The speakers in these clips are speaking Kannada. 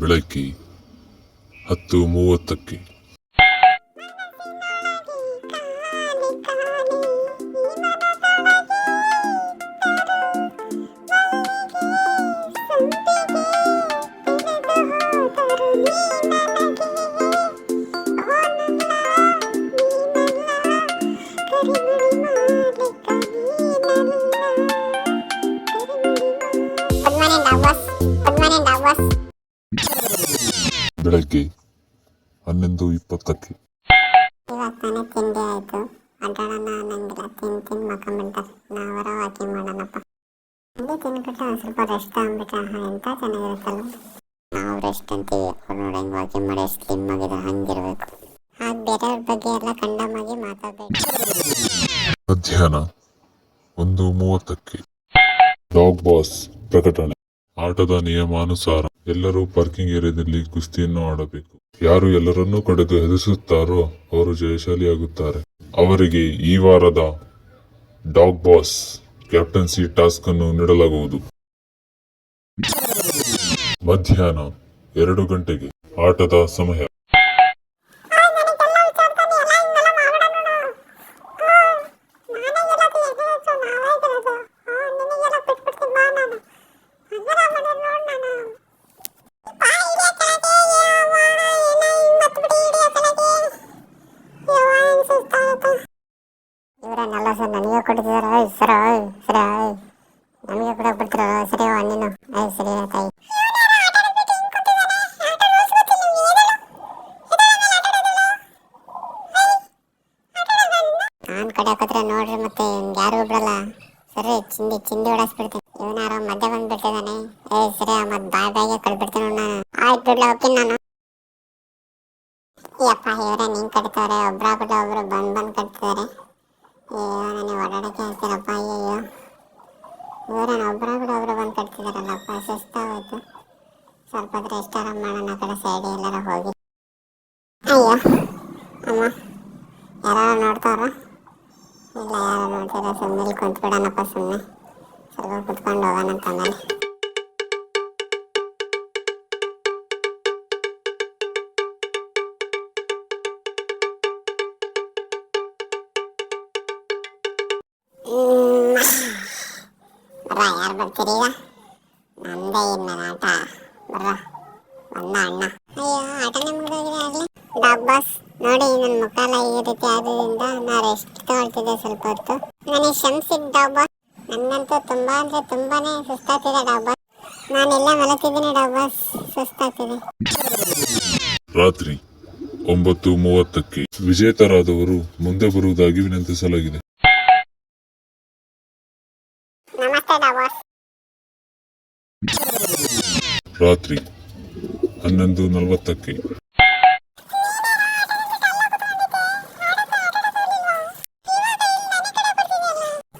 ಬೆಳಗ್ಗೆ 10:30. ಬೆಳಗ್ಗೆ 11:20. ಇವಾಗ ತಾನೇ ತಿಂಡಿ ಆಯ್ತು, ಅಡ್ಡಾಡೋಣ ಅನ್ನಂಗಿಲ್ಲ. ತಿಂದು ಮಕ್ಕಂಬಿಡ್ತಾರೆ. ನಾವರ ವಾಕಿಂಗ್ ಮಾಡೋಣಪ್ಪ. ತಿಂಡಿ ತಿನ್ಬಿಟ್ಟು ಒಂದು ಸ್ವಲ್ಪ ರೆಸ್ಟ್ ತಗೊಂಡ್ಬಿಟ್ರೆ ಎಂತ ಚೆನ್ನಾಗಿರುತ್ತಲ್ಲ. ನಾವು ರೆಸ್ಟ್ ಅಂತೀವಿ, ಅವ್ರು ನೋಡಿ ಹೆಂಗೆ ವಾಕಿಂಗ್ ಮಾಡಿ ಎಷ್ಟು ಸ್ಲಿಮ್ ಆಗಿದ್ರೆ ಹಂಗಿರ್ಬೇಕು. ಹಾಗೆ ಬೇರೆಯವ್ರ ಬಗ್ಗೆ ಎಲ್ಲ ಕಂಡಮಾಗಿ ಮಾತಾಡಬೇಕು. ಮಧ್ಯಾಹ್ನ 1:30. ಡಾಗ್ ಬಾಸ್ ಪ್ರಕಟಣೆ. ಆಟದ ನಿಯಮಾನುಸಾರ ಎಲ್ಲರೂ ಪಾರ್ಕಿಂಗ್ ಏರಿಯಾದಲ್ಲಿ ಕುಸ್ತಿಯನ್ನು ಆಡಬೇಕು. ಯಾರು ಎಲ್ಲರನ್ನೂ ಕಡೆದು ಹೆದರಿಸುತ್ತಾರೋ ಅವರು ಜಯಶಾಲಿಯಾಗುತ್ತಾರೆ. ಅವರಿಗೆ ಈ ವಾರದ ಡಾಗ್ ಬಾಸ್ ಕ್ಯಾಪ್ಟನ್ಸಿ ಟಾಸ್ಕ್ ಅನ್ನು ನೀಡಲಾಗುವುದು. ಮಧ್ಯಾಹ್ನ 2 ಗಂಟೆಗೆ ಆಟದ ಸಮಯ. ಇವರನ್ನೆಲ್ಲ ಸರ್ ನನಗೆ ಕೊಡ್ತಿದಾರ. ಸರ ಸರಿ ನಮಗೆ ಕೂಡ ಕೊಡ್ತಿರ. ಸರಿ ನೀನು ಸರಿ ತಾಯಿ. ನಾನು ಕಡಿಯಾಕತ್ರ ನೋಡ್ರಿ, ಮತ್ತೆ ಯಾರು ಬಿಡಲ್ಲ. ಸರಿ ಚಿಂದಿ ಹೊಡೆಸ್ಬಿಡ್ತೀನಿ. ಇವನಾರ ಮಧ್ಯ ಬಂದ್ಬಿಟ್ಟಿದ್ದಾನೆ. ಸರಿ ಮತ್ತೆ ಬಾಯಿಗೆ ಕಳ್ಬಿಡ್ತೀನಿ ನಾನು. ಆಯ್ತು ಬಿಡ್ಲ ಹೋಗ್ತೀನಿ ನಾನು. ಯಪ್ಪ ಇವರೇ ನಿಂಗೆ ಕಟ್ತಾರೆ, ಒಬ್ರಾಗ್ಬಿಟ್ಟ ಒಬ್ರು ಬಂದ್ ಕಟ್ತಿದ್ದಾರೆ. ನನಗೆ ಓಡಾಡಕ್ಕೆ ಆಗ್ತಿರಪ್ಪ. ಅಯ್ಯೋ ಇವರೇನು ಒಬ್ರಾಗ್ಬಿಟ್ಟು ಒಬ್ರು ಬಂದು ಕಟ್ತಿದಾರಲ್ಲಪ್ಪ, ಸುಸ್ತಾಗೋಯ್ತು. ಸ್ವಲ್ಪ ಹೊತ್ತು ರೆಸ್ಟ್ ಆರಾಮ್ ಮಾಡೋಣ. ಆ ಕಡೆ ಸೈಡ್ ಎಲ್ಲಾರ ಹೋಗಿ. ಅಯ್ಯೋ ಅಮ್ಮ, ಯಾರು ನೋಡ್ತಾವ್ರ? ಇಲ್ಲ, ಯಾರು ನೋಡ್ತಿಲ್ಲ. ಸುಮ್ಮನೆ ಕುಂತ್ಬಿಡೋಣಪ್ಪ. ಸುಮ್ಮನೆ ಸ್ವಲ್ಪ ಕುತ್ಕೊಂಡು ಹೋಗೋಣ ಅಂತಂದರೆ. ಯಾರು ಬರ್ತೀರಿ ಈಗ? ನಮ್ದೇ ಇನ್ಮೇಲೆ ಆಟ. ಬರ್ರ ಬಂದ ಅಣ್ಣ. ಅಯ್ಯೋ ಆಟನೇ ಮುಗಿದೋಗಿದೆ ಆಗಲಿ. ಡಾಗ್ ಬಾಸ್ ನೋಡಿ, ನನ್ನ ಮುಖ ಎಲ್ಲ ಈ ರೀತಿ ಆದ್ರಿಂದ ನಾ ರೆಸ್ಟ್ ತಗೊಳ್ತಿದ್ದೆ ಸ್ವಲ್ಪ ಹೊತ್ತು. ನನಗೆ ಕ್ಷಮಿಸಿದ ಡಾಗ್ ಬಾಸ್. ನನ್ನಂತೂ ತುಂಬಾ ಅಂದ್ರೆ ತುಂಬಾನೇ ಸುಸ್ತಾಗ್ತಿದೆ ಡಾಗ್ ಬಾಸ್. ನಾನೆಲ್ಲ ಮಲಗ್ತಿದ್ದೀನಿ ಡಾಗ್ ಬಾಸ್, ಸುಸ್ತಾಗ್ತಿದೆ. ರಾತ್ರಿ 9:30. ವಿಜೇತರಾದವರು ಮುಂದೆ ಬರುವುದಾಗಿ ವಿನಂತಿಸಲಾಗಿದೆ. ನಮಸ್ತೆ ಡಾಗ್ ಬಾಸ್. ರಾತ್ರಿ 11:40.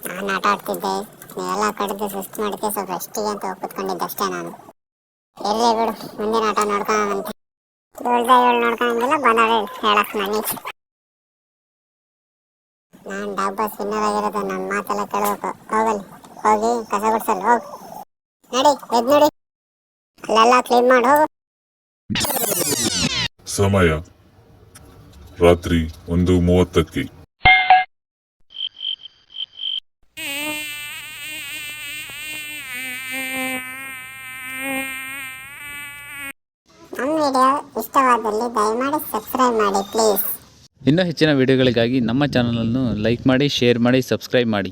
ನಾನು ಆಟ ಆಡ್ತಿದ್ದೆ, ನೀವೆಲ್ಲ ಕಡಿದು ಸುಸ್ತು ಮಾಡಿದ್ದೆ. ಸ್ವಲ್ಪ ರೆಸ್ಟಿಗೆ ಅಂತ ಕೂತ್ಕೊಂಡಿದ್ದೆ ಅಷ್ಟೇ ನಾನು. ಇರಲಿ ಬಿಡು, ಮುಂದಿನ ಆಟ ನೋಡ್ಕೊಳ್ಳೋಣಂತೆ. 7 ನೋಡ್ಕೊಂಡಂಗಿಲ್ಲ ಬಂದಾಳೆ ಹೇಳಕ್ ನನಗೆ. ನಾನು ಡಾಗ್ ಬಾಸ್ ವಿನ್ನರ್ ಆಗಿರೋದು. ನನ್ನ ಮಾತೆಲ್ಲ ಕೇಳಬೇಕು. ಹೋಗಲಿ, ಹೋಗಿ ಕಸ ಗುಡ್ಸಲ್ ಹೋಗು. ನಡಿ ಎದ್ ನೋಡಿ, ಅಲ್ಲೆಲ್ಲ ಕ್ಲೀನ್ ಮಾಡಿ ಹೋಗು. ಸಮಯ ರಾತ್ರಿ 1:30. ನಮ್ಮ ವಿಡಿಯೋ ಇಷ್ಟವಾದಲ್ಲಿ ದಯಮಾಡಿ ಸಬ್ಸ್ಕ್ರೈಬ್ ಮಾಡಿ ಪ್ಲೀಸ್. ಇನ್ನೂ ಹೆಚ್ಚಿನ ವಿಡಿಯೋಗಳಿಗಾಗಿ ನಮ್ಮ ಚಾನಲನ್ನು ಲೈಕ್ ಮಾಡಿ, ಶೇರ್ ಮಾಡಿ, ಸಬ್ಸ್ಕ್ರೈಬ್ ಮಾಡಿ.